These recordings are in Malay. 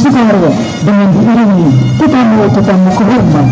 sekarang dengan diiringi tetamu-tetamu kehormat.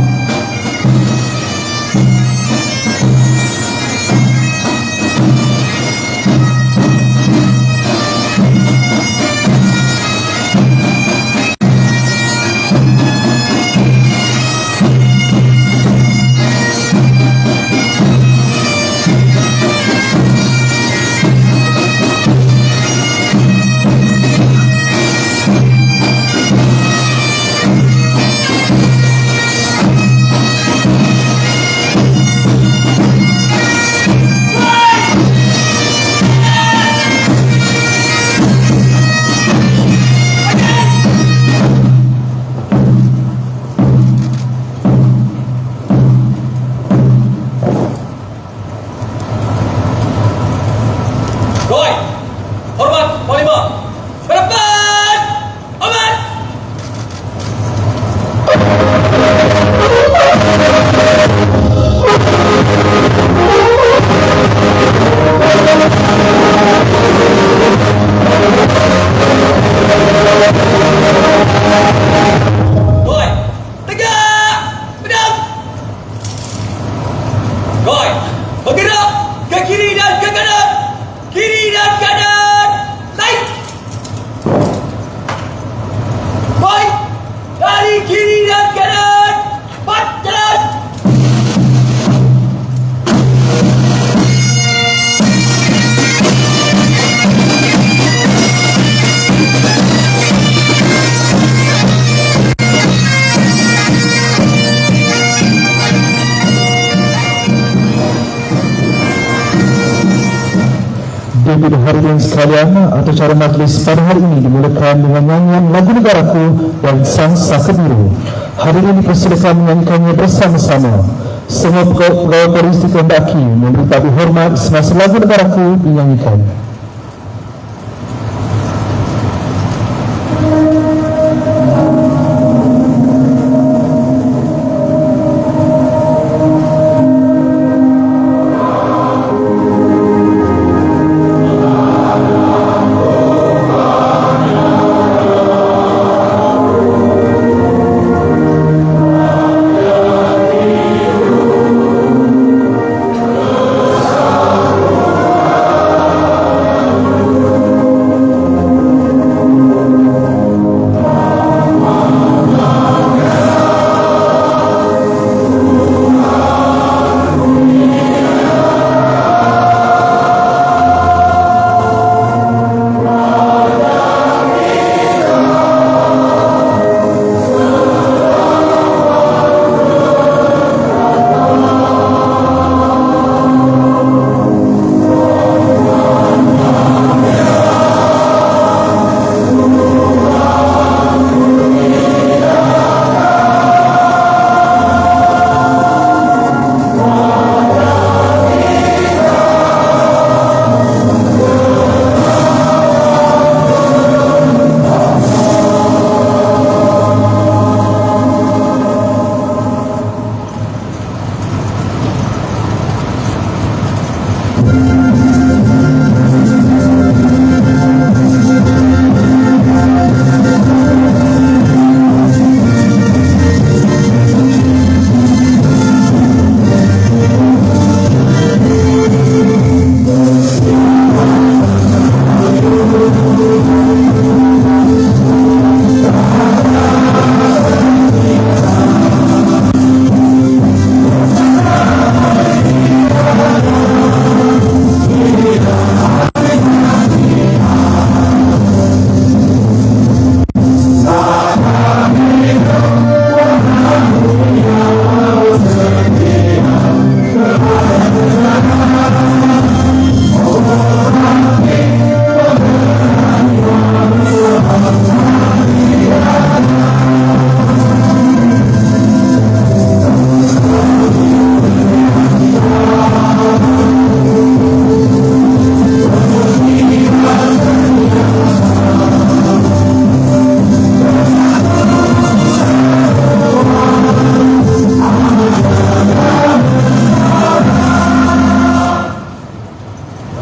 Hadirin sekalian, acara majlis pada hari ini dimulakan dengan nyanyian lagu negaraku dan Sang Saka Biru. Hadirin dipersilakan menyanyikannya bersama-sama. Semua pegawai polis dikehendaki memberi tabik hormat semasa lagu negaraku dinyanyikan.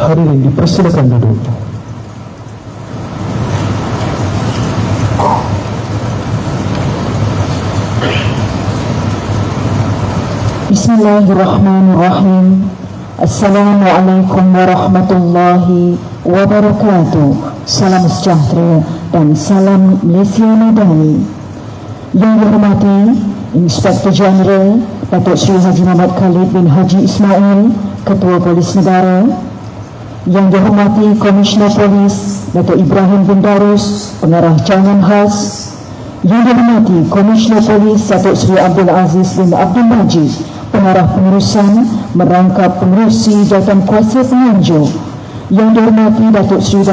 Hadirin dipersilakan duduk. Bismillahirrahmanirrahim. Assalamualaikum warahmatullahi wabarakatuh. Salam sejahtera dan salam Malaysia Madani. Yang dihormati Inspektor Jeneral Datuk Seri Haji Muhammad Khalid bin Haji Ismail, Ketua Polis Negara. Yang dihormati Komisioner Polis Datuk Ibrahim bin Darus, Pengarah Cawangan Khas. Yang dihormati Komisioner Polis Datuk Seri Abdul Aziz bin Abdul Majid, Pengarah Pengurusan Merangkap Pengerusi Jawatan Kuasa Penganjur. Yang dihormati Datuk Seri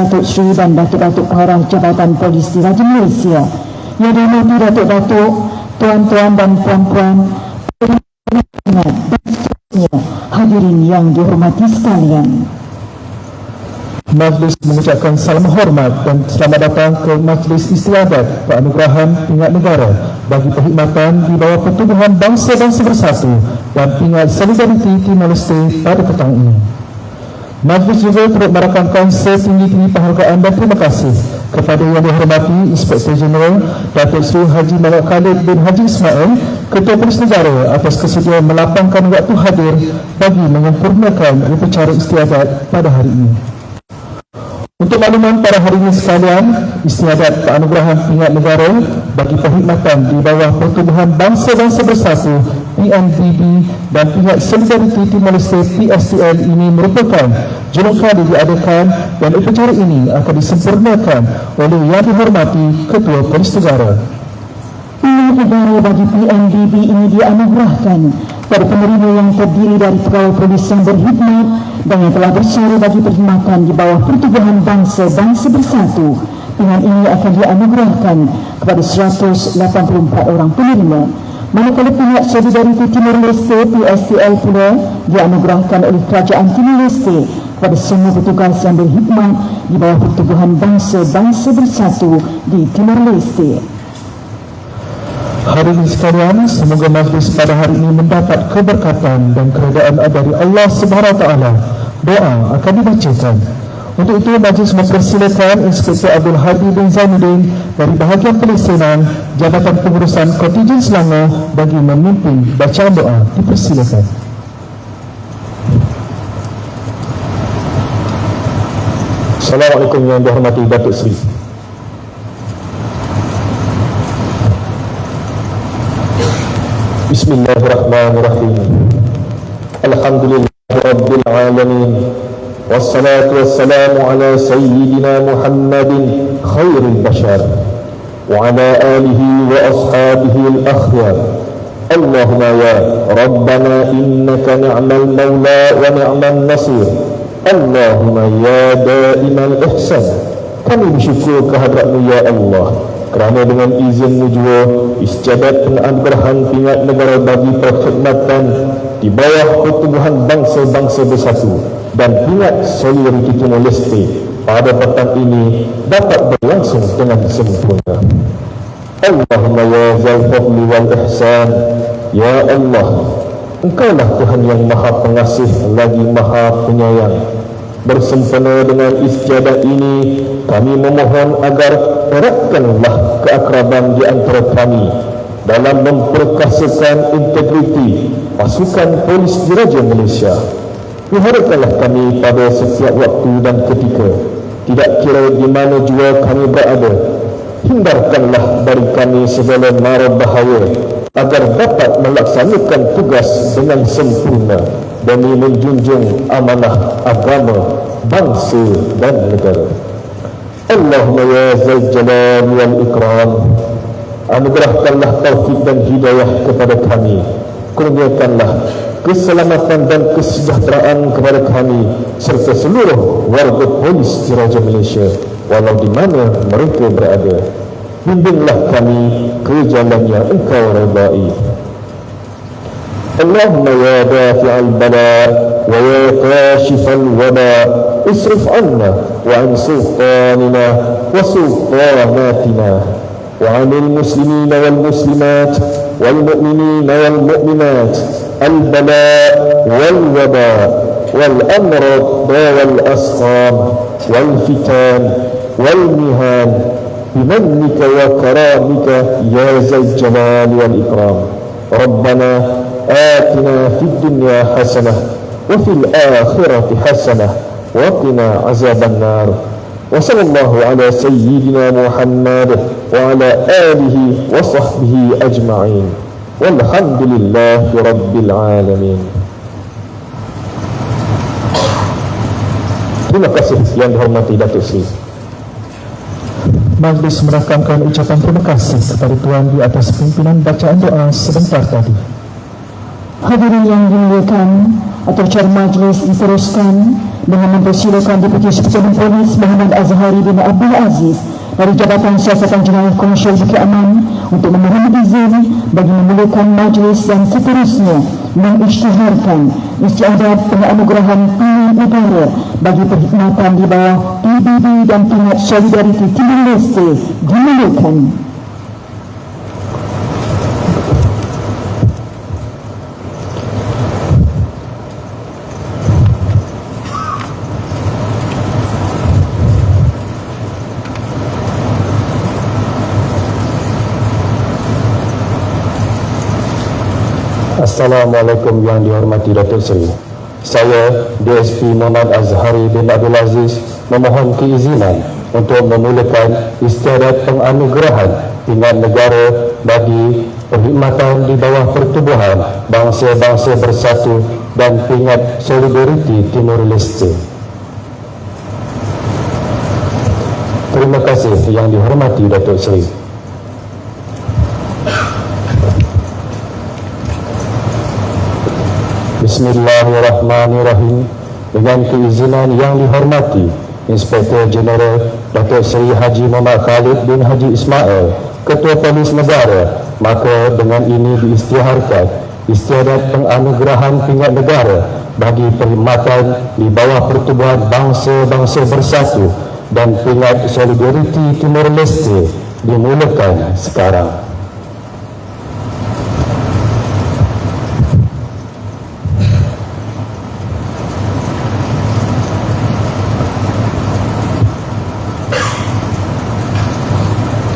dan Datuk-Datuk Pengarah Jabatan Polis Diraja Malaysia. Yang dihormati Datuk-Datuk, Tuan-tuan dan puan-puan, dan hadirin yang dihormati sekalian. Majlis mengucapkan salam hormat dan selamat datang ke Majlis Istiadat Penganugerahan Pingat Negara bagi perkhidmatan di bawah Pertubuhan Bangsa-Bangsa Bersatu dan Pingat Solidariti Timor Leste pada petang ini. Majlis juga turut merakamkan setinggi-tinggi penghargaan dan terima kasih kepada Yang dihormati Inspektor Jeneral Datuk Seri Haji Muhammad Khalid bin Haji Ismail, Ketua Polis Negara, atas kesediaan melapangkan waktu hadir bagi menyempurnakan upacara istiadat pada hari ini. Untuk makluman para hadirin sekalian, Istiadat Penganugerahan Pingat Negara bagi perkhidmatan di bawah Pertubuhan Bangsa-Bangsa Bersatu PNBB dan Pingat Solidariti Timor Leste PSTL ini merupakan julung kali diadakan dan upacara ini akan disempurnakan oleh Yang dihormati Ketua Polis Negara. Pingat Negara bagi PNBB ini dianugerahkan pada penerima yang terdiri dari pegawai polis yang berkhidmat dan yang telah bersara bagi perkhidmatan di bawah Pertubuhan Bangsa-Bangsa Bersatu. Pingat ini akan dianugerahkan kepada 184 orang penerima. Manakala Pingat Solidariti Timor Leste PSTL pula dianugerahkan oleh Kerajaan Timor Leste kepada semua petugas yang berkhidmat di bawah Pertubuhan Bangsa-Bangsa Bersatu di Timor Leste. Hadirin sekalian, semoga majlis pada hari ini mendapat keberkatan dan keredaan dari Allah Subhanahu Wa Taala. Doa akan dibacakan. Untuk itu, majlis mempersilakan Inspektor Abdul Hadi bin Zainuddin dari bahagian Pelaksanaan Jabatan Pengurusan Kontingen Selangor bagi memimpin bacaan doa. Dipersilakan. Assalamualaikum yang dihormati Datuk Seri. Bismillahirrahmanirrahim. Alhamdulillahirabbil alamin. Wassalatu wassalamu ala sayyidina Muhammadin khairil bashar wa ala alihi wa ashabihi al-akhyar. Allahumma ya Rabbana innaka ni'mal mawla wa ni'mal nasir. Allahumma ya da'imal ihsan. Kami bersyukur kehadratmu ya Allah, kerana dengan izinmu jua Istiadat Penganugerahan Pingat Negara bagi perkhidmatan di bawah Pertubuhan Bangsa-Bangsa Bersatu dan Pingat Solidariti Timor Leste pada petang ini dapat berlangsung dengan sempurna. Allahumma ya zal fadli wal ihsan. Ya Allah, Engkaulah Tuhan yang Maha Pengasih lagi Maha Penyayang. Bersempena dengan istiadat ini, kami memohon agar eratkanlah keakraban di antara kami dalam memperkasakan integriti pasukan polis Diraja Malaysia. Peliharakanlah kami pada setiap waktu dan ketika, tidak kira di mana jua kami berada. Hindarkanlah dari kami segala mara bahaya agar dapat melaksanakan tugas dengan sempurna demi menjunjung amanah agama, bangsa dan negara. Allahumma ya zal jalal wal ikram, anugerahkanlah taufik dan hidayah kepada kami, kurniakanlah keselamatan dan kesejahteraan kepada kami serta seluruh warga polis Diraja Malaysia walau di mana mereka berada. Bimbinglah kami ke jalan yang Engkau redai. Allahumma ya dafi'al bala wa ya kashifal waba, isrif anna wa an sultanina wa sultanatina wa anil muslimina wal muslimat wal mu'minina wal mu'minat al bala wal waba wal amrad wal asqam wal fitan wal mihan bimannika wa karamika ya zal jalal wal ikram. Rabbana آتنا في الدنيا حسنة وفي الآخرة حسنة وقنا عذاب النار. وصلى الله على سيدنا محمد وعلى آله وصحبه أجمعين والحمد لله رب العالمين. Terima kasih yang dihormati Datuk Seri. Majlis merakamkan ucapan terima kasih kepada Tuan di atas pimpinan bacaan doa sebentar tadi. Hadirin yang dimuliakan, acara majlis diteruskan dengan mempersilakan Deputi Superintendent Polis Muhammad Azhari bin Abdul Aziz dari Jabatan Siasatan Jenayah Komersial Bukit Aman untuk memohon izin bagi memulakan majlis yang seterusnya mengisytiharkan istiadat penganugerahan Pilihan Negara bagi perkhidmatan di bawah PBB dan Pingat Solidariti Timur Leste dimulakan. Assalamualaikum yang dihormati Datuk Seri. Saya DSP Muhammad Azhari bin Abdul Aziz memohon keizinan untuk memulakan istiadat penganugerahan Pingat Negara bagi perkhidmatan di bawah Pertubuhan Bangsa-Bangsa Bersatu dan Pingat Solidariti Timur Leste. Terima kasih yang dihormati Datuk Seri. Bismillahirrahmanirrahim. Dengan keizinan yang dihormati Inspektor Jeneral Datuk Seri Haji Muhammad Khalid bin Haji Ismail, Ketua Polis Negara, maka dengan ini diisytiharkan istiadat penganugerahan Pingat Negara bagi perkhidmatan di bawah Pertubuhan Bangsa-Bangsa Bersatu dan Pingat Solidariti Timur Leste dimulakan sekarang.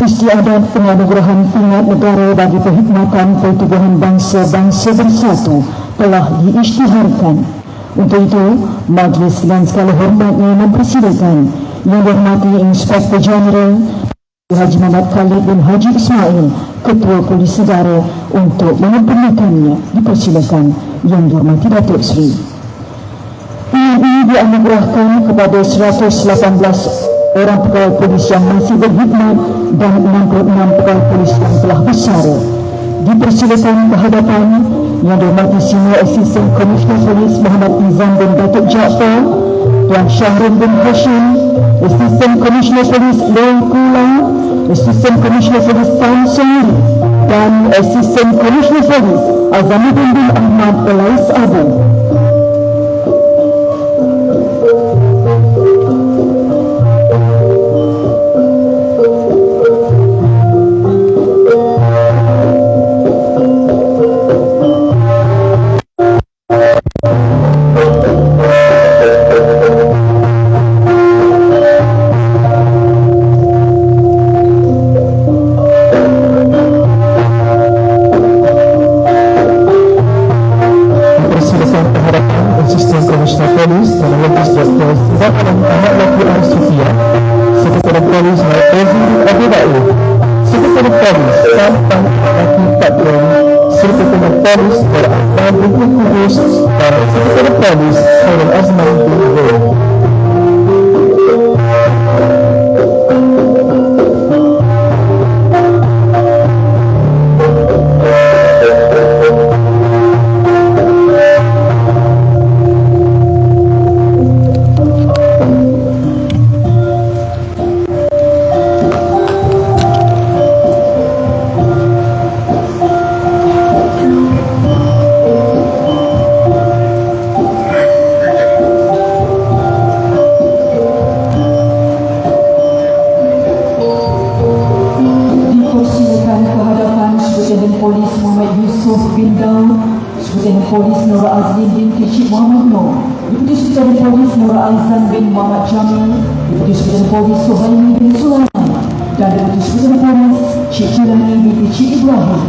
Istiadat penganugerahan Pingat Negara bagi perkhidmatan Pertubuhan Bangsa-Bangsa Bersatu telah diisytiharkan. Untuk itu, majlis dengan segala hormatnya mempersilakan Yang dihormati Inspektor Jeneral Haji Muhammad Khalid bin Haji Ismail, Ketua Polis Negara, untuk menyempurnakannya. Dipersilakan Yang dihormati Datuk Seri. Ini dianugerahkan kepada 118 orang pegawai polis yang masih berkhidmat dan 66 pegawai polis yang telah bersara. Dipersilakan ke hadapan Yang dihormati Senior Assistant Commissioner Polis Muhammad Izam bin Datuk Jaafar, Tuan Syahrul bin Hashim, Assistant Commissioner Polis Leon Kula, Assistant Commissioner Polis Tan Sendiri, dan Assistant Commissioner Polis Azamuddin bin Ahmad Elais Abu. Polis Nur Azlin binti Cik Muhammad Nur, Deputi Superintendent Polis Nur Aizan bin Muhammad Jamil, Deputi Superintendent Polis Suhaimi bin Sulaiman, dan Deputi Superintendent Polis Cik Cilani binti Cik Ibrahim.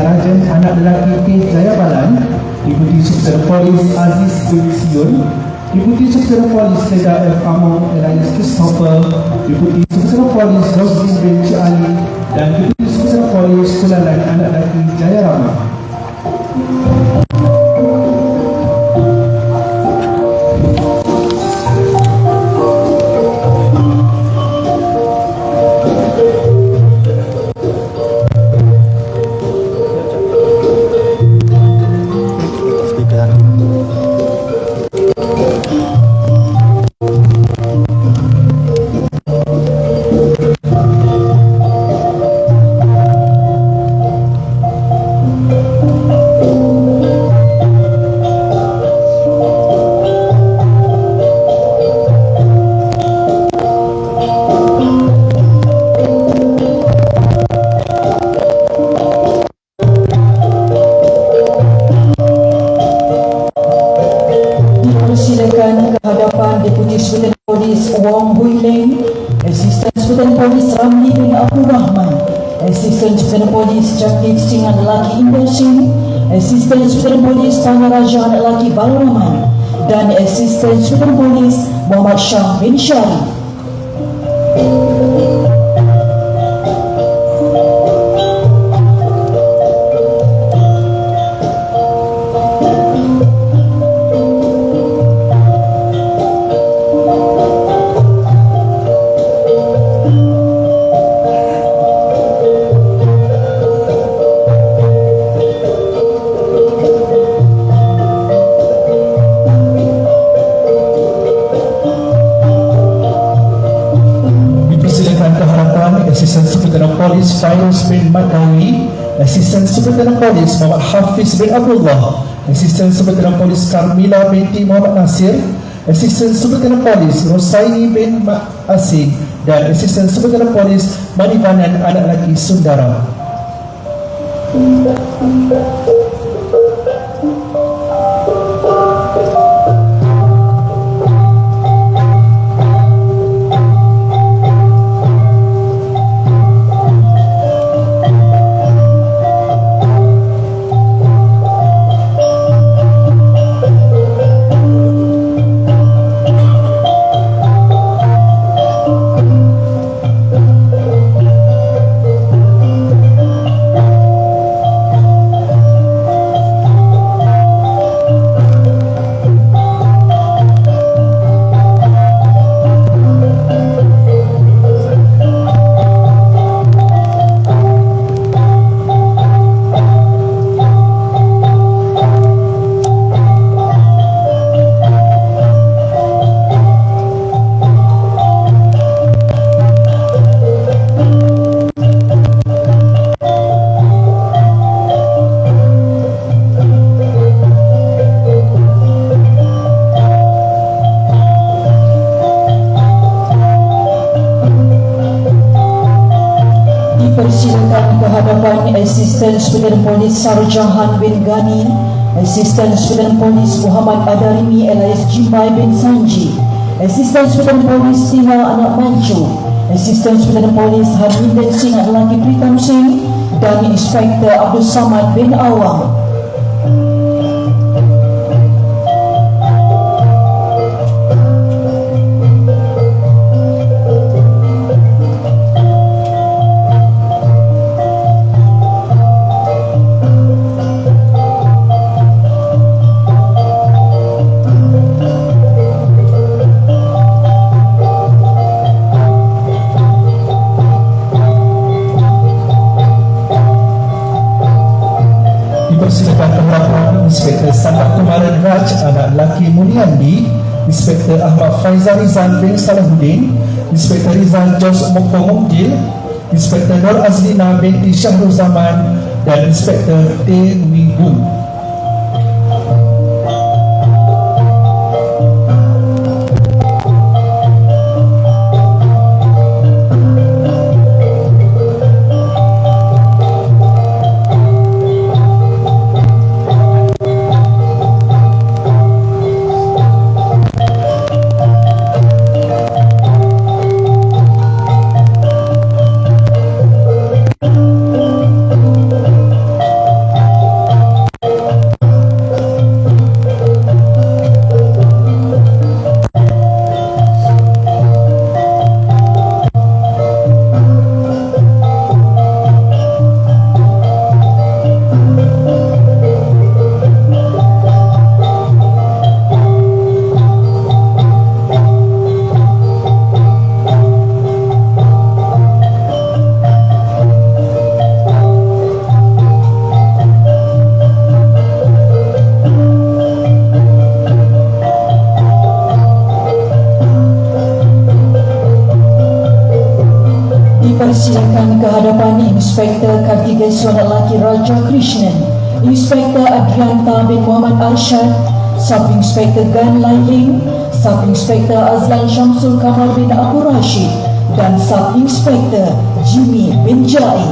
Rajan anak lelaki K. Jayabalan, Deputi Sukser Polis Aziz bin Sion, Deputi Sukser Polis Seda F. Amon Elias Christopher, Deputi Sukser Polis Roslin bin Ali, dan Deputi Sukser Polis Kulalan anak lelaki Jaya Rama. Wong Hui Leng, Assistant Superintendent Polis Ramli bin Abdul Rahman, Assistant Superintendent Polis Jakif Singh anak lelaki Indah Singh, Assistant Superintendent Polis Tanya Raja anak lelaki Balu Rahman, dan Assistant Superintendent Polis Muhammad Shah bin Syarif. Assistant Superintendent Polis Fairuz bin Madawi, Assistant Superintendent Polis Muhammad Hafiz bin Abdullah, Assistant Superintendent Polis Karmila binti Muhammad Nasir, Assistant Superintendent Polis Rosaini bin Mak Asing, dan Assistant Superintendent Polis Manipanan anak lelaki Sundara. Persilakan ke hadapan Assistant Superintendent Polis Sarjahan bin Ghani, Assistant Superintendent Polis Muhammad Adarimi alias Jimbai bin Sanji, Assistant Superintendent Polis Tina anak Mancu, Assistant Superintendent Polis Harminder Singh anak lelaki Pritam Singh, dan Inspektor Abdul Samad bin Awang. Dipersilakan ke hadapan Inspektor Sandak Kumaran Raj anak lelaki Muniandi, Inspektor Ahmad Faizal Rizal bin Salahuddin, Inspektor Rizal Jos Mokpo Mukdil, Inspektor Nur Azlina binti Syahrul Zaman, dan Inspektor T. Wigun. Dipersilakan ke hadapan Inspektor Kartigeswara Lelaki Raja Krishnan, Inspektor Adrianta bin Muhammad Arshad, Sub-Inspektor Gan Lailing, Sub-Inspektor Azlan Syamsul Kamal bin Abu Rashid dan Sub-Inspektor Jimmy bin Jai.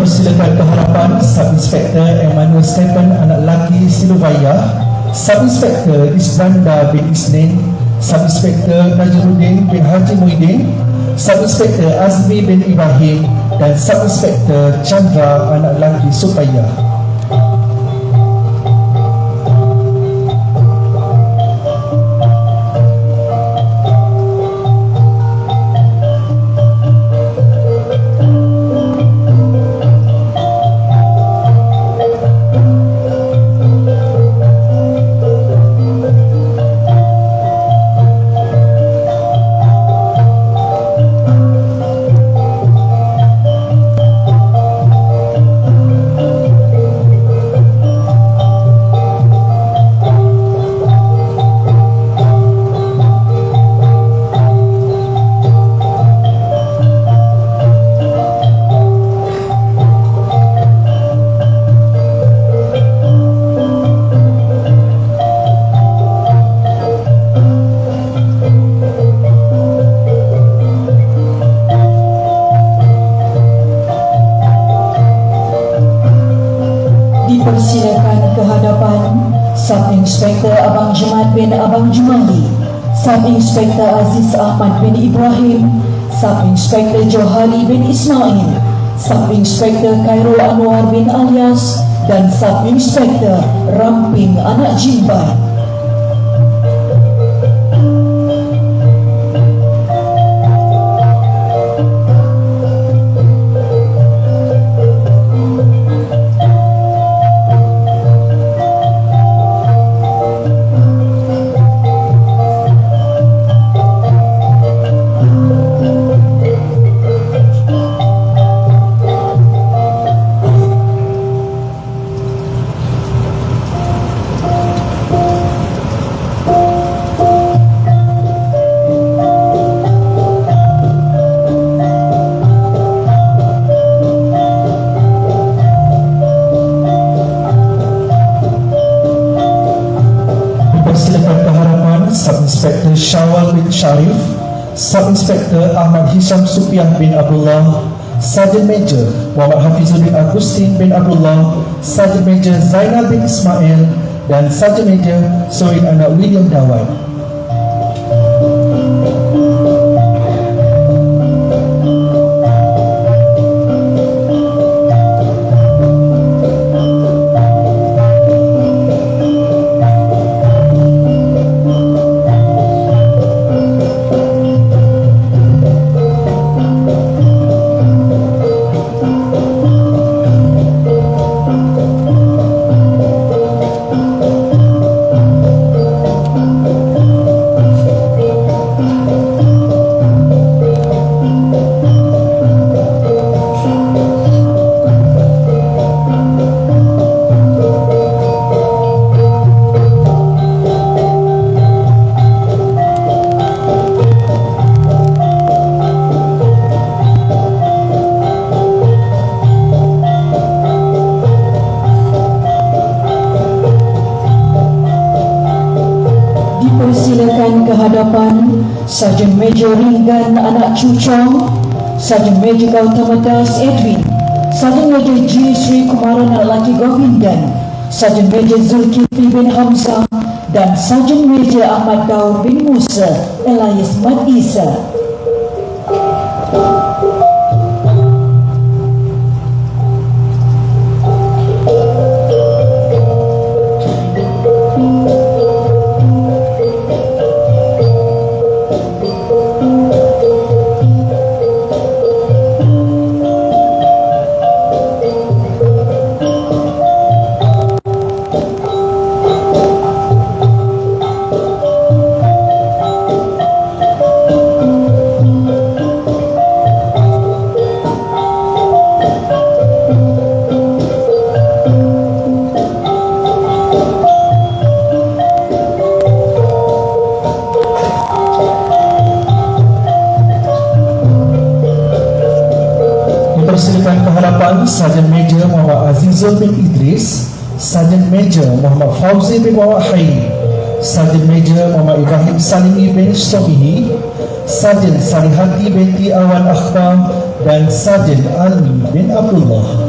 Persilakan ke hadapan Sub-Inspektor Emmanuel Stephen anak lelaki Silvaya, Sub-Inspektor Isbanda bin Isnin, Sub-Inspektor Najruddin bin Haji Muhyiddin, Sub-Inspektor Azmi bin Ibrahim dan Sub-Inspektor Chandra anak lelaki Supaya. Dipersilakan ke hadapan Sub-Inspektor Abang Jemat bin Abang Jumali, Sub-Inspektor Aziz Ahmad bin Ibrahim, Sub-Inspektor Johari bin Ismail, Sub-Inspektor Khairul Anwar bin Alias dan Sub-Inspektor Ramping Anak Jimbai. Sub-Inspektor Syawal bin Sharif, Sub-Inspektor Ahmad Hisham Supiah bin Abdullah, Sergeant Major Muhammad Hafizuddin Agustin bin Abdullah, Sergeant Major Zainal bin Ismail dan Sergeant Major Soid anak William Dawai. Dipersilakan ke hadapan Sarjan Major Ringgan anak Cucong, Sarjan Major Gautama Das Edwin, Sarjan Major G. Sri Kumaran anak lelaki Govindan, Sarjan Major Zulkifli bin Hamzah dan Sarjan Major Ahmad Daud bin Musa alias Mat Isa. Dipersilakan ke hadapan Sarjan Major Muhammad Azizul bin Idris, Sarjan Major Muhammad Fauzi bin Wahai, Sarjan Major Muhammad Ibrahim Salimi bin Sobihi, Sarjan Salihati binti Awan Akhbar dan Sarjan Almi bin Abdullah.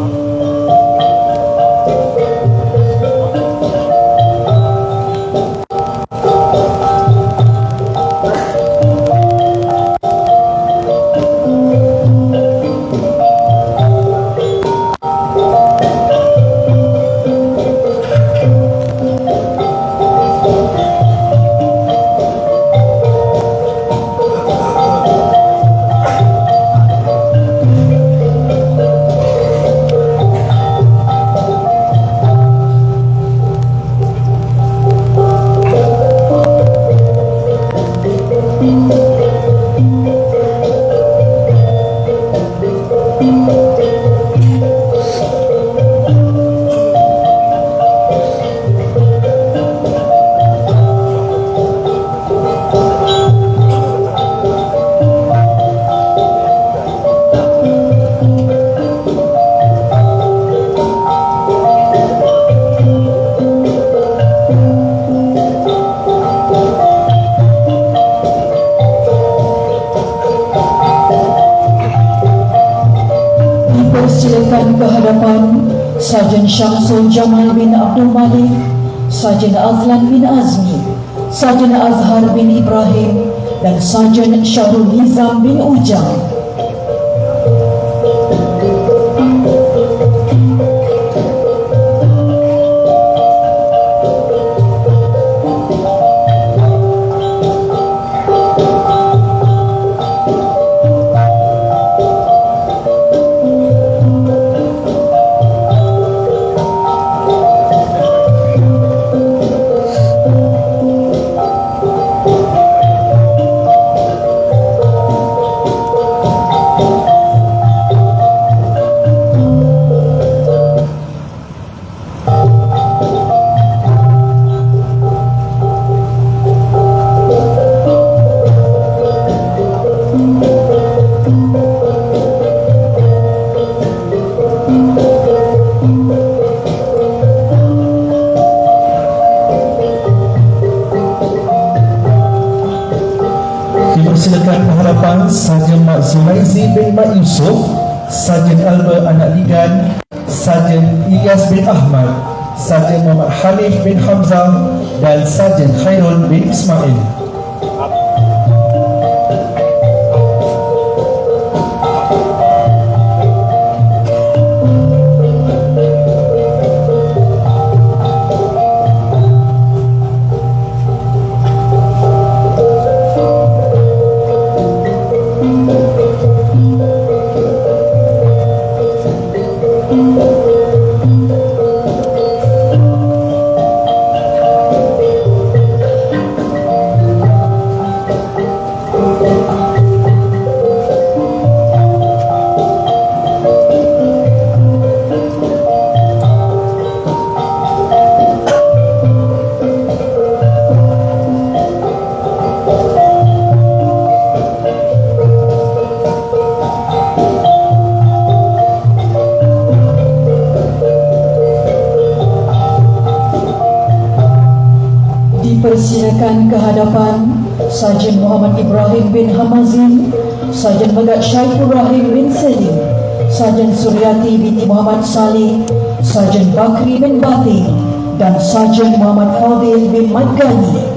Dipersilakan ke hadapan Sarjan Syamsul Jamal bin Abdul Malik, Sarjan Azlan bin Azmi, Sarjan Azhar bin Ibrahim dan Sarjan Syahrul Nizam bin Ujang. Dipersilakan ke hadapan Sarjan Mak Zulaizi bin Mak Yusof, Sarjan Alba Anak Ligan, Sarjan Ilyas bin Ahmad, Sarjan Muhammad Hanif bin Hamzah dan Sarjan Khairul bin Ismail. Dipersilakan ke hadapan Sarjan Muhammad Ibrahim bin Hamazin, Sarjan Megat Syaiful Rahim bin Selim, Sarjan Suryati binti Muhammad Saleh, Sarjan Bakri bin Batin dan Sarjan Muhammad Fadil bin Madgani.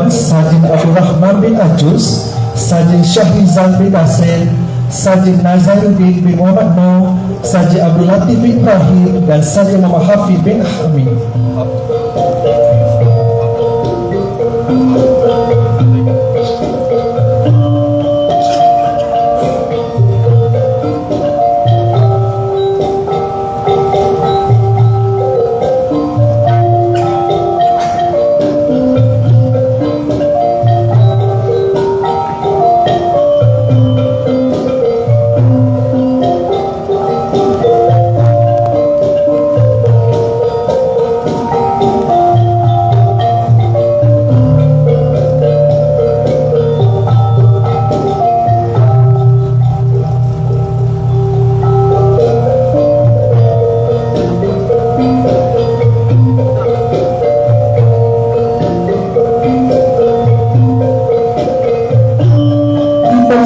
Sarjan Abdul Rahman bin Ajus, Sarjan Syahrizal bin Nasir, Sarjan Nazaruddin bin Muhammad Noor, Sarjan Abdul Latif bin Ibrahim dan Sarjan Muhammad Hafiz bin Hamid.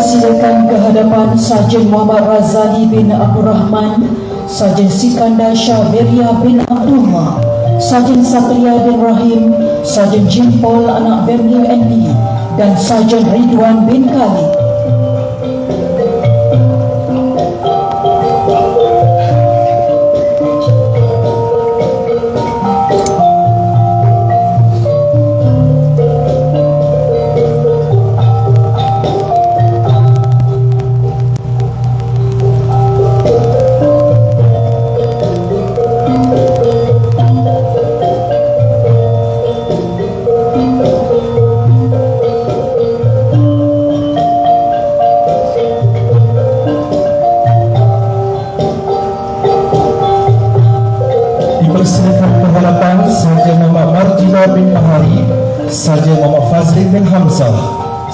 Silakan ke hadapan Sarjan Muhammad Razali bin Abdul Rahman, Sarjan Sikandar Syahveria bin Abdullah, Sarjan Satria bin Rahim, Sarjan Jim Paul anak Verli NB dan Sarjan Ridwan bin Khalid. Dipersilakan ke hadapan Sarjan Muhammad Marjila bin Mahari, Sarjan Muhammad Fazli bin Hamzah,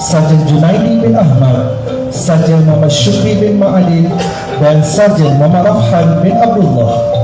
Sarjan Junaidi bin Ahmad, Sarjan Muhammad Syukri bin Ma'adil dan Sarjan Muhammad Rafhan bin Abdullah.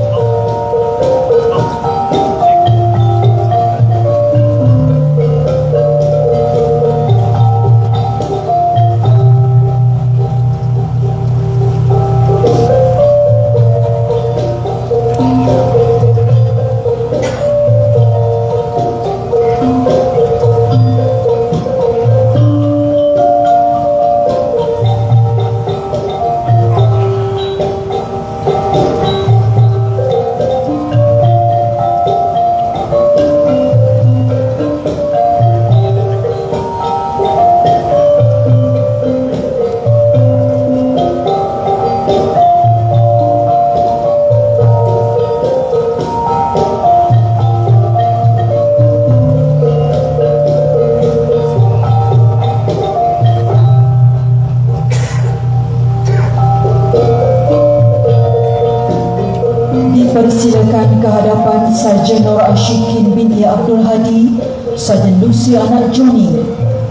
Dipersilakan ke hadapan Sarjan Nur Ashikin binti Abdul Hadi, Sarjan Lucy anak Joni,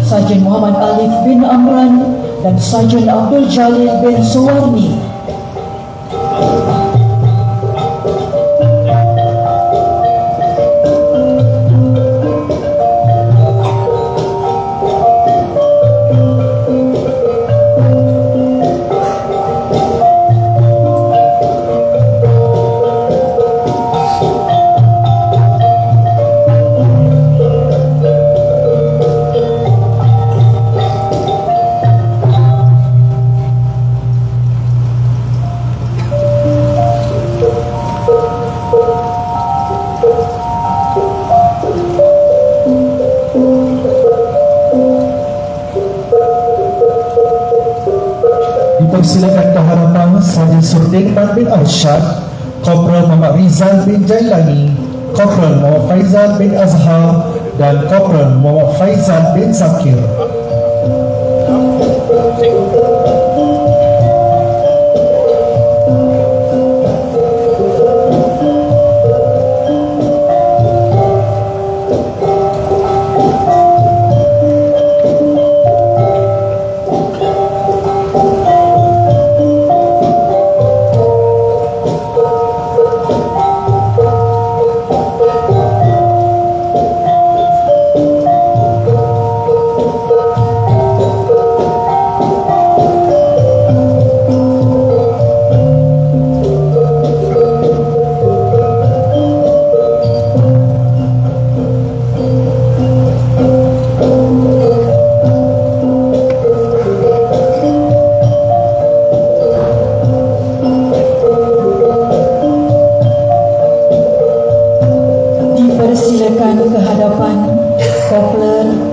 Sarjan Muhammad Alif bin Amran dan Sarjan Abdul Jalil bin Suwarni. Sarjana Sudirman bin Arsyad, Kopral Muhammad Rizal bin Jailani, Kopral Muhammad Faizal bin Azhar, dan Kopral Muhammad Faizal bin Zakir.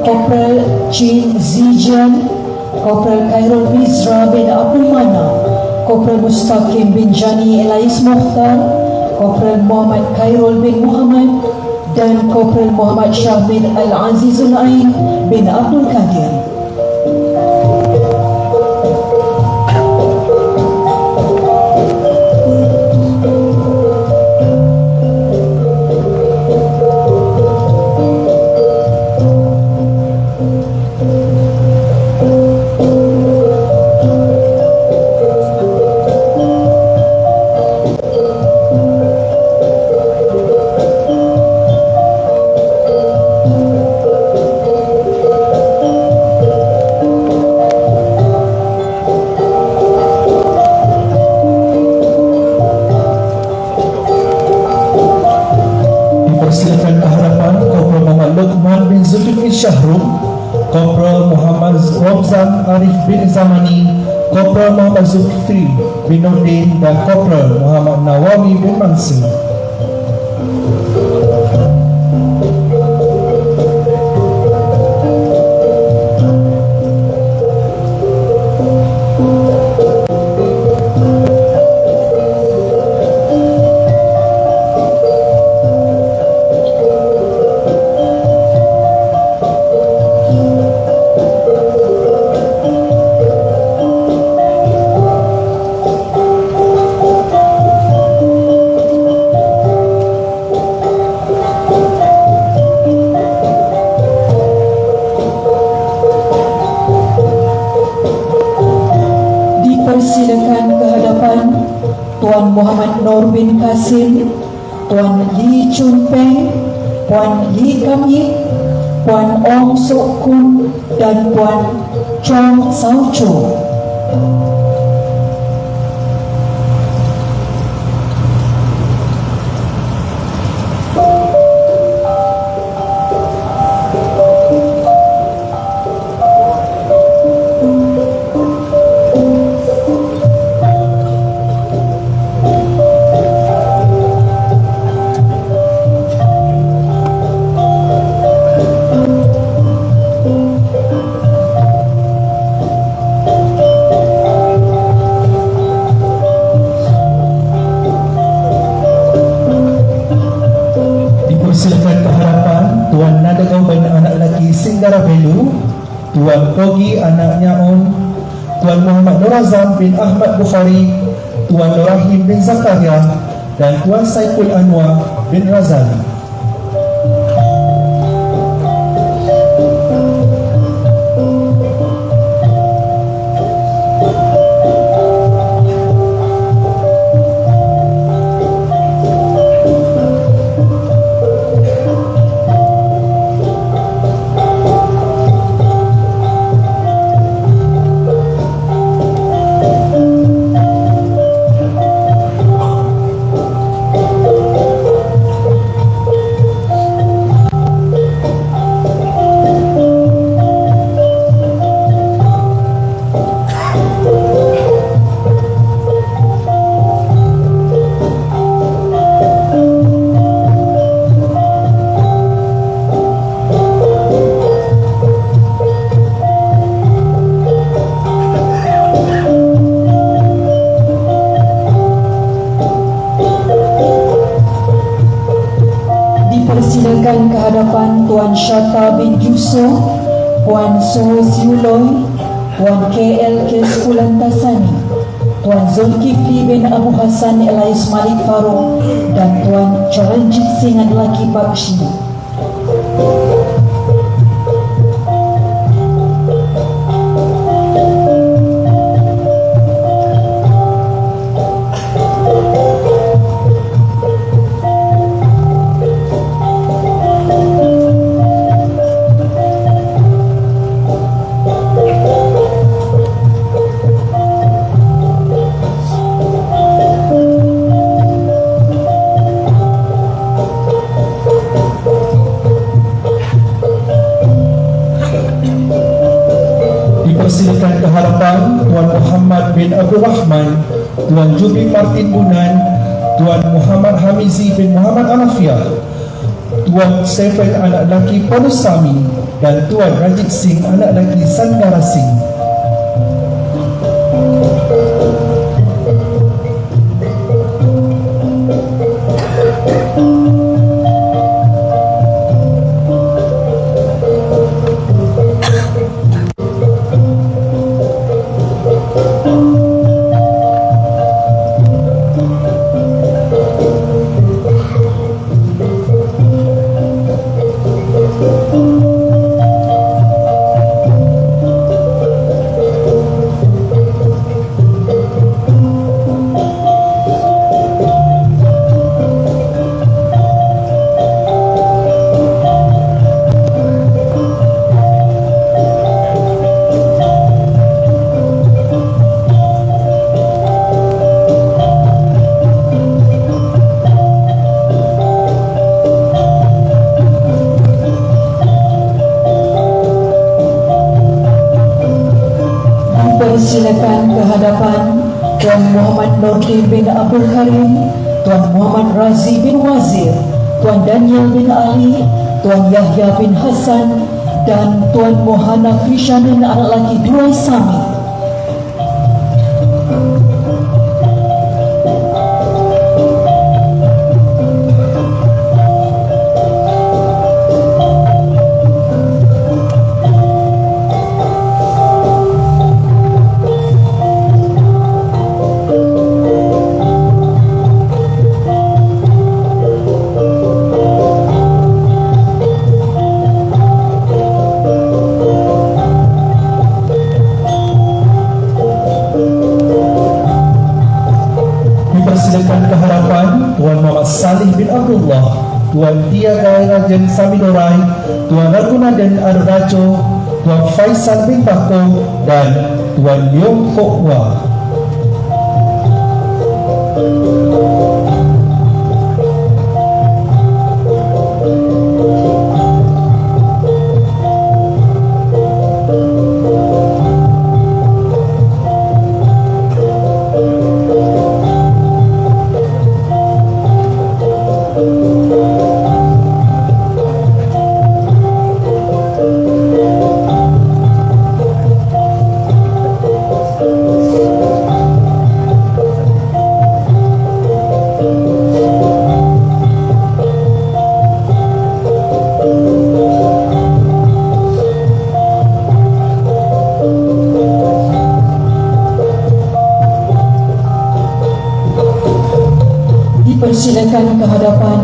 Kopral Chin Zijan, Kopral Khairul Bizra bin Abdul Mana, Kopral Mustaqim bin Jani Elais Mokhtar, Kopral Muhammad Khairul bin Muhammad, dan Kopral Muhammad Shah bin Al-Azizul Ain bin Abdul Qadir. Persilakan ke hadapan Kopral Muhammad Luqman bin Zulkifli Syahrum, Kopral Muhammad Ramzan Arif bin Zamani, Kopral Muhammad Zulkifli bin Nurdin, dan Kopral Muhammad Nawawi bin Mansur. Persilakan ke hadapan Tuan Muhammad Nur bin Kasim, Tuan Lee Chun Peng, Puan Lee Kam Yik, Puan Ong Sok Kun, dan Puan Chong Sao Cho. Persilakan ke hadapan Tuan Nada Gauban anak lelaki Singgara Belu, Tuan Kogi anaknya On, Tuan Muhammad Nur Azam bin Ahmad Bukhari, Tuan Nur Rahim bin Zakaria, dan Tuan Saiful Anwar bin Razali. Dipersilakan ke hadapan Tuan Syata bin Yusuf, Puan Suhus Yuloy, Puan KL Keskulantasani, Tuan Zulkifli bin Abu Hassan Elias Malik Farouk dan Tuan Charanjit Singh Laki Bakshi. Dipersilakan ke hadapan Tuan Muhammad bin Abdul Rahman, Tuan Jubi Martin Bunan, Tuan Muhammad Hamizi bin Muhammad Anafiah, Tuan Stephen anak lelaki Ponusami dan Tuan Rajit Singh anak lelaki Sangara Singh. Silakan ke hadapan Tuan Muhammad Nordin bin Abdul Karim, Tuan Muhammad Razi bin Wazir, Tuan Daniel bin Ali, Tuan Yahya bin Hassan dan Tuan Mohana Krishanan anak lelaki Durai Sami. Dipersilakan ke hadapan Tuan Muhammad Salih bin Abdullah, Tuan Tia Gairajan Samidorai, Tuan Ragunadan Arrajo, Tuan Faisal bin Bako dan Tuan Leong Kok Wah. Dipersilakan ke hadapan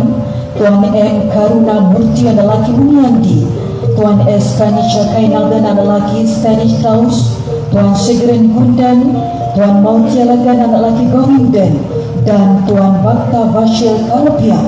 Tuan M. Karuna Murti anak lelaki Munyandi, Tuan S. Kanisha Kainaldan anak lelaki Stanish Taus, Tuan Segeren Hundan, Tuan Mautialagan anak lelaki Govindan dan Tuan Bakta Vashil Kalapia.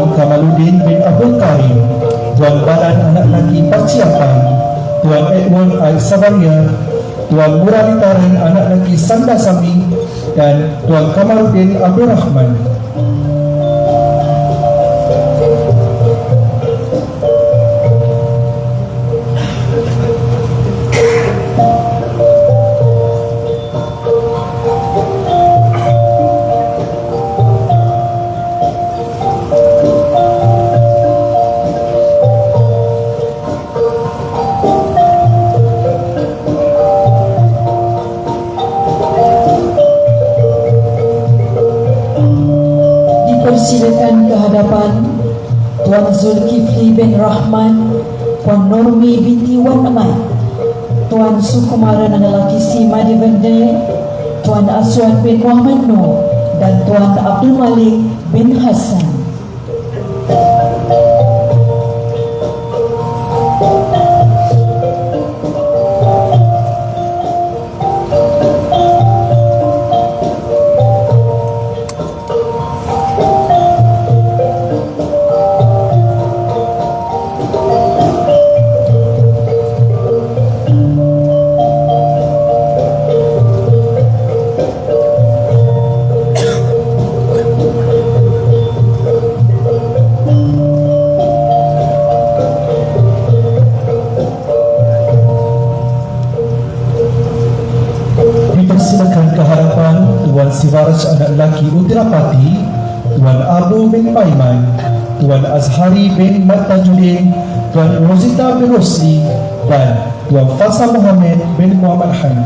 Tuan Kamaluddin bin Abdul Karim, Tuan Balan anak lelaki Perciapan, Tuan Edward Aik Sabaria, Tuan Muralitaren anak lelaki Sandasami, dan Tuan Kamaluddin Abdul Rahman. Silakan ke hadapan Tuan Zulkifli bin Rahman, Puan Normi binti Wan Ahmad, Tuan Sukumaran anak lelaki Sima Divende, Tuan Aswan bin Muhammad Noor, dan Tuan Abdul Malik bin Hassan. Dipersilakan ke hadapan Tuan Sivaraj anak lelaki Udrapati, Tuan Abu bin Paiman, Tuan Azhari bin Mat Tajuddin, Tuan Rosita bin Rosli, dan Tuan Fasa Muhammad bin Muhammad Han.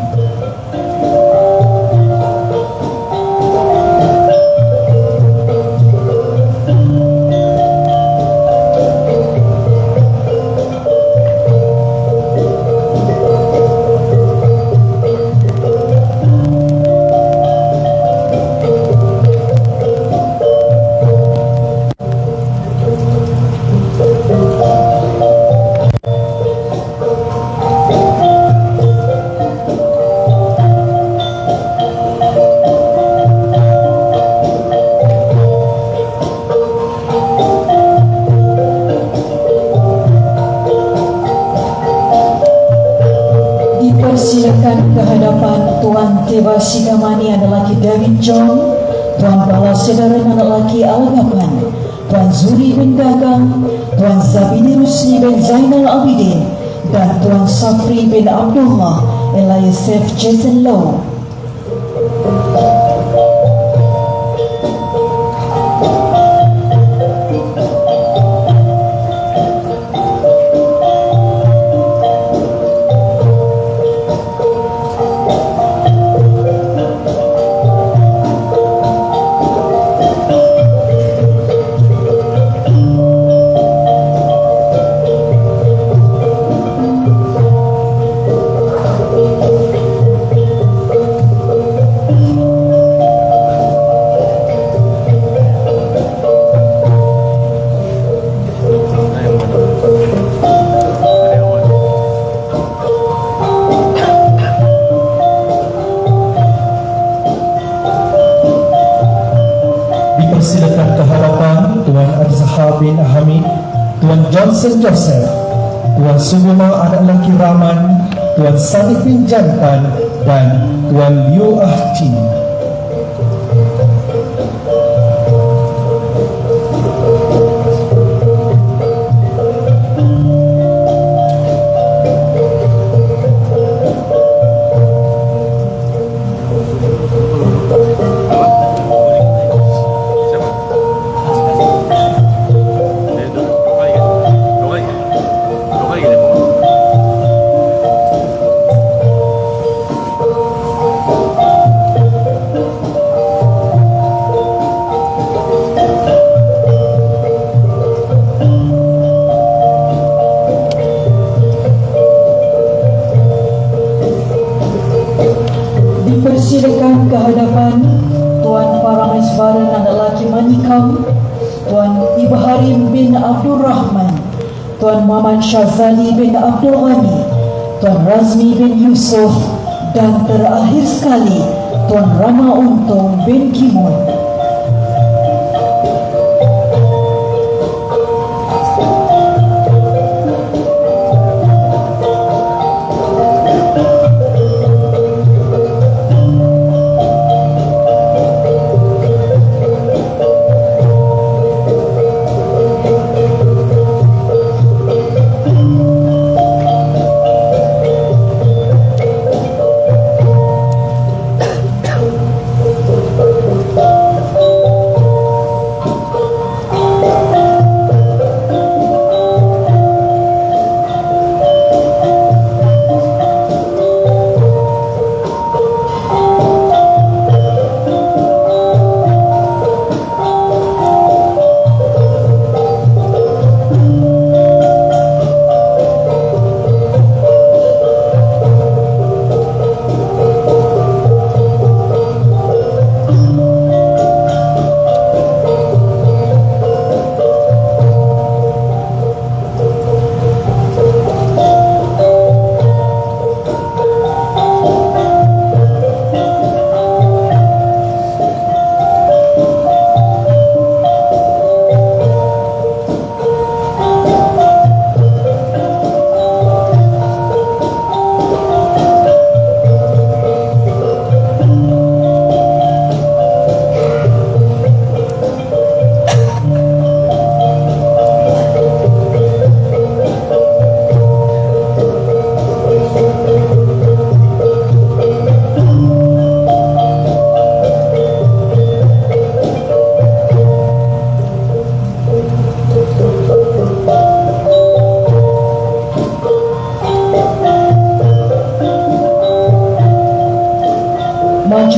Silakan ke hadapan Tuan Teva Sigamani anak lelaki David John, Tuan Bala Sedaran anak lelaki Al-Gapan, Tuan Zuri bin Gagang, Tuan Zabini Rusli bin Zainal Abidin, dan Tuan Safri bin Abdullah Eliasef Jason Low. Dipersilakan ke hadapan Tuan Arzahar bin Hamid, Tuan Johnson Joseph, Tuan Suguma anak lelaki Rahman, Tuan Sadiq bin Jantan, dan Tuan Liu Ahtin. Dipersilakan ke hadapan Tuan Parameswaran anak lelaki Manikam, Tuan Ibrahim bin Abdul Rahman, Tuan Muhammad Syazali bin Abdul Ghani, Tuan Razmi bin Yusuf, dan terakhir sekali Tuan Rama Untung bin Kimun.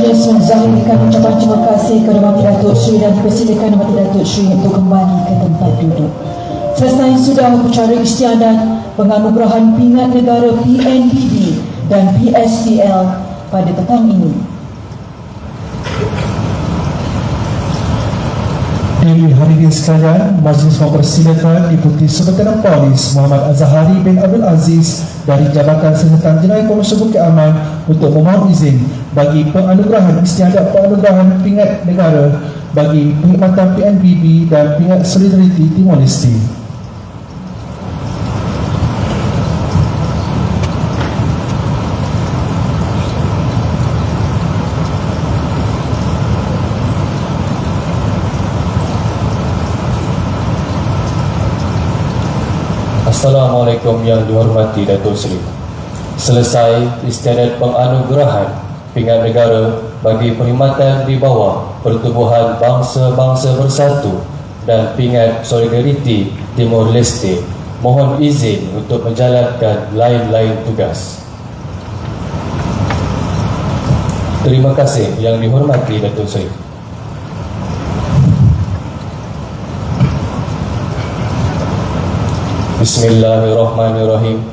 Majlis menzahirkan ucapan terima kasih kepada Wakil Datuk Seri dan dipersilakan Wakil Datuk Seri untuk kembali ke tempat duduk. Selesai sudah upacara istiadat penganugerahan pingat negara PNPB dan PSTL pada petang ini. Hadirin sekalian, majlis mempersilakan Deputi Sukmana Polis Muhammad Azhari bin Abdul Aziz dari Jabatan Serta Jenayah Komisi Bukit Aman untuk memohon izin bagi penganugerahan istiadat penganugerahan pingat negara bagi perkhidmatan PNPB dan pingat Solidariti Timor Leste. Assalamualaikum yang dihormati Datuk Seri. Selesai istiadat penganugerahan pingat negara bagi perkhidmatan di bawah Pertubuhan Bangsa-Bangsa Bersatu dan pingat Solidariti Timor Leste, mohon izin untuk menjalankan lain-lain tugas. Terima kasih yang dihormati Datuk Seri. Bismillahirrahmanirrahim.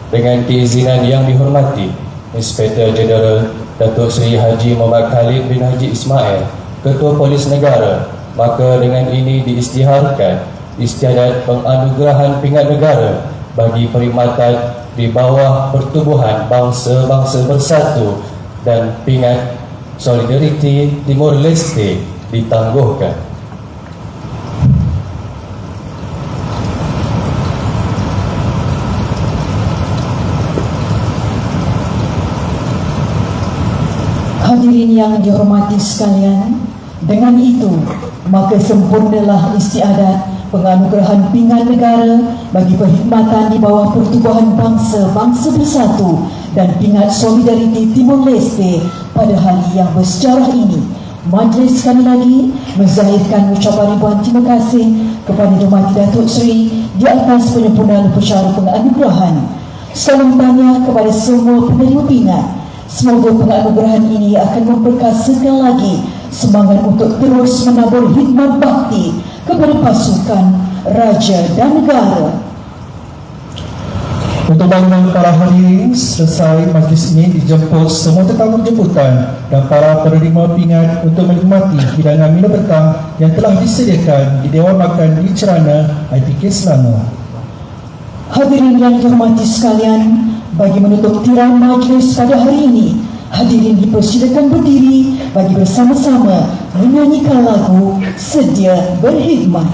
Dengan keizinan yang dihormati Inspektor Jeneral Datuk Seri Haji Muhammad Khalid bin Haji Ismail, Ketua Polis Negara, maka dengan ini diisytiharkan istiadat penganugerahan pingat negara bagi perkhidmatan di bawah Pertubuhan Bangsa-Bangsa Bersatu dan pingat Solidariti Timor Leste ditangguhkan. Hadirin yang dihormati sekalian, dengan itu maka sempurnalah istiadat penganugerahan pingat negara bagi perkhidmatan di bawah Pertubuhan Bangsa-Bangsa Bersatu dan pingat Solidariti Timor Leste pada hari yang bersejarah ini. Majlis sekali lagi menzahirkan ucapan ribuan terima kasih kepada Dr. Datuk Seri di atas penyempurnaan upacara penganugerahan. Salam tanya kepada semua penerima pingat. Semoga penganugerahan ini akan memperkasakan lagi semangat untuk terus menabur khidmat bakti kepada pasukan, raja dan negara. Untuk bantuan para hadirin, selesai majlis ini dijemput semua tetamu jemputan dan para penerima pingat untuk menikmati hidangan minum petang yang telah disediakan di Dewan Makan di Cerana IPK Selangor. Hadirin yang dihormati sekalian, bagi menutup tirai majlis pada hari ini, hadirin dipersilakan berdiri bagi bersama-sama menyanyikan lagu Sedia Berkhidmat.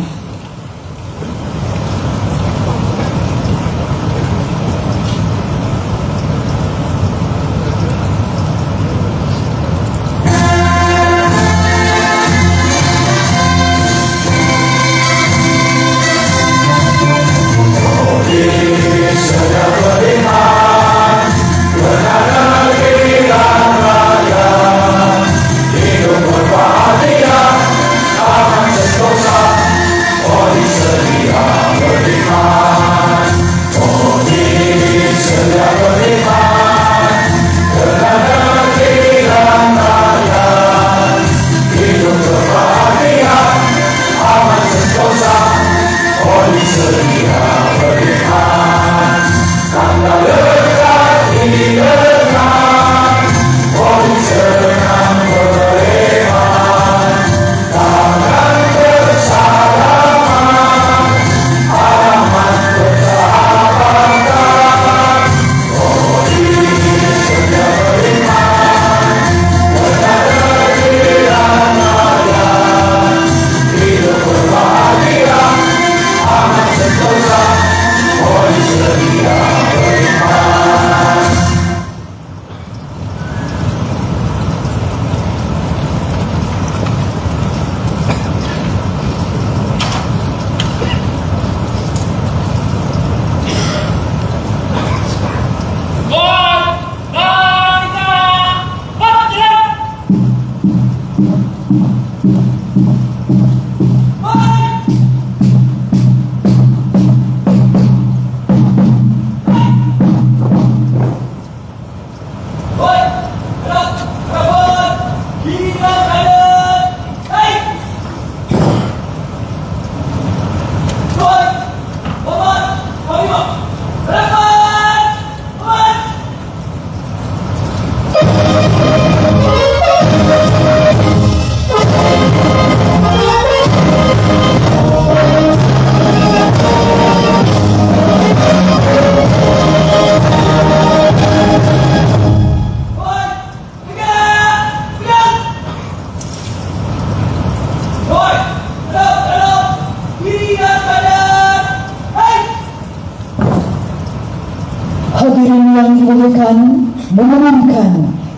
mengumumkan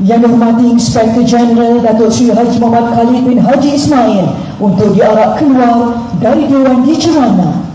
Yang Dihormati Inspektor Jeneral Datuk Seri Haji Muhammad Khalid bin Haji Ismail untuk diarak keluar dari Dewan di Cerana.